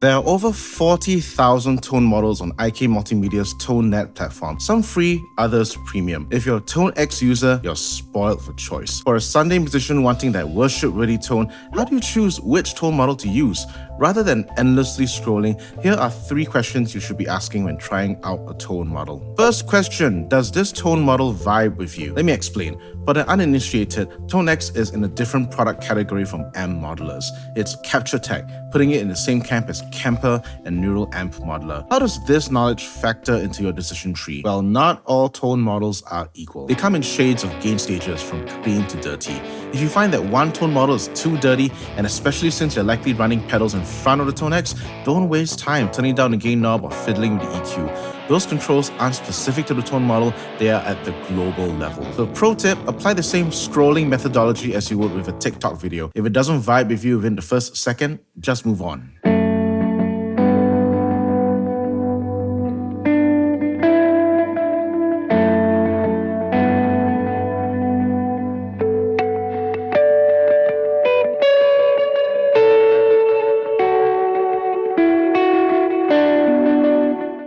There are over 40,000 tone models on IK Multimedia's ToneNet platform, some free, others premium. If you're a ToneX user, you're spoiled for choice. For a Sunday musician wanting that worship-ready tone, how do you choose which tone model to use? Rather than endlessly scrolling, here are 3 questions you should be asking when trying out a tone model. First question, does this tone model vibe with you? Let me explain. For the uninitiated, ToneX is in a different product category from amp modelers. It's Capture Tech, putting it in the same camp as Kemper and Neural Amp Modeler. How does this knowledge factor into your decision tree? Well, not all tone models are equal. They come in shades of gain stages from clean to dirty. If you find that one tone model is too dirty, and especially since you're likely running pedals in front of the ToneX, don't waste time turning down the gain knob or fiddling with the EQ. Those controls aren't specific to the tone model, they are at the global level. So pro tip, apply the same scrolling methodology as you would with a TikTok video. If it doesn't vibe with you within the first second, just move on.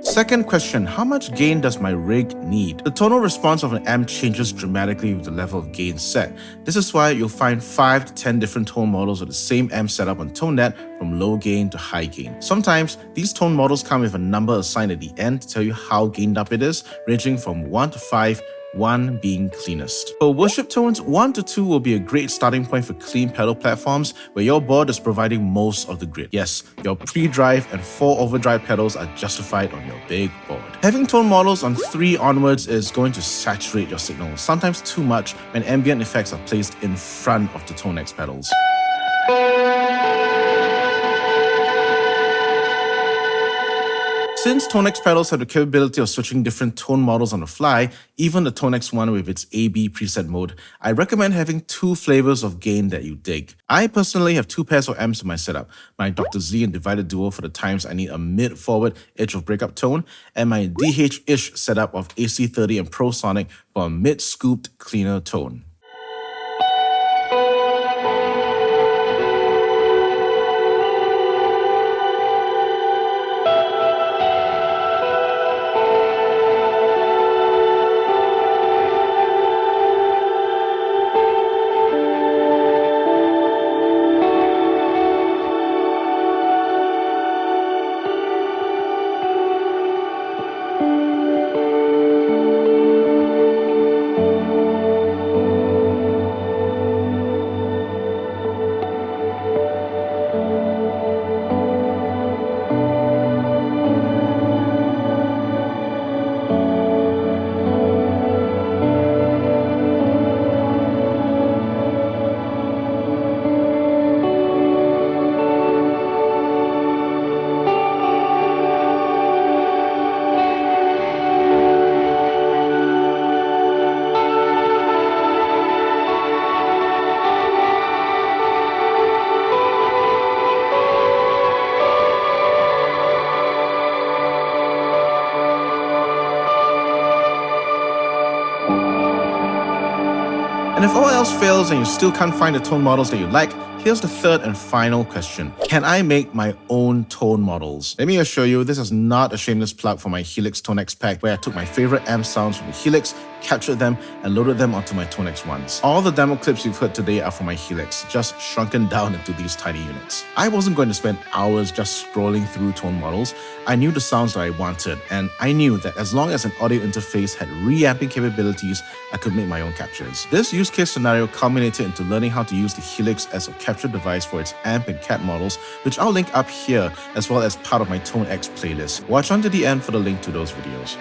Second question, how much gain does my rig need? The tonal response of an amp changes dramatically with the level of gain set. This is why you'll find 5 to 10 different tone models of the same amp setup on ToneNet from low gain to high gain. Sometimes, these tone models come with a number assigned at the end to tell you how gained up it is, ranging from 1 to 5, 1 being cleanest. For worship tones, 1 to 2 will be a great starting point for clean pedal platforms where your board is providing most of the grid. Yes, your pre-drive and 4 overdrive pedals are justified on your big board. Having tone models on 3 onwards is going to saturate your signal, sometimes too much when ambient effects are placed in front of the ToneX pedals. Since ToneX pedals have the capability of switching different tone models on the fly, even the ToneX one with its AB preset mode, I recommend having 2 flavors of gain that you dig. I personally have 2 pairs of amps in my setup, my Dr. Z and Divided Duo for the times I need a mid-forward edge of breakup tone, and my DH-ish setup of AC30 and ProSonic for a mid-scooped cleaner tone. And if all else fails and you still can't find the tone models that you like, here's the third and final question. Can I make my own tone models? Let me assure you, this is not a shameless plug for my Helix ToneX pack where I took my favorite amp sounds from the Helix, captured them, and loaded them onto my ToneX ones. All the demo clips you've heard today are from my Helix, just shrunken down into these tiny units. I wasn't going to spend hours just scrolling through tone models. I knew the sounds that I wanted, and I knew that as long as an audio interface had reamping capabilities, I could make my own captures. This use case scenario culminated into learning how to use the Helix as a capture device for its amp and cat models, which I'll link up here as well as part of my ToneX playlist. Watch on to the end for the link to those videos.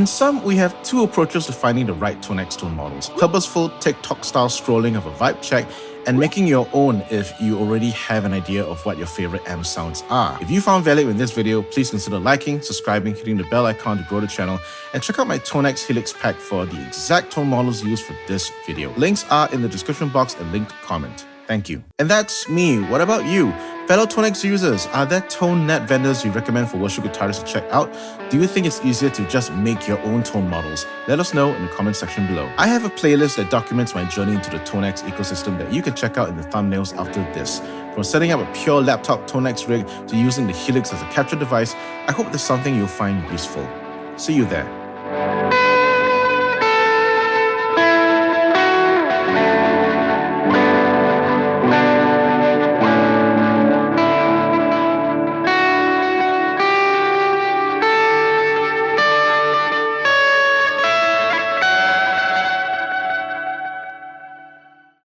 In sum, we have two approaches to finding the right ToneX tone models: purposeful TikTok-style scrolling of a vibe check, and making your own if you already have an idea of what your favorite amp sounds are. If you found value in this video, please consider liking, subscribing, hitting the bell icon to grow the channel, and check out my ToneX Helix Pack for the exact tone models used for this video. Links are in the description box and linked comment. Thank you. And that's me. What about you? Fellow ToneX users, are there tone net vendors you recommend for worship guitarists to check out? Do you think it's easier to just make your own tone models? Let us know in the comment section below. I have a playlist that documents my journey into the ToneX ecosystem that you can check out in the thumbnails after this. From setting up a pure laptop ToneX rig to using the Helix as a capture device, I hope there's something you'll find useful. See you there.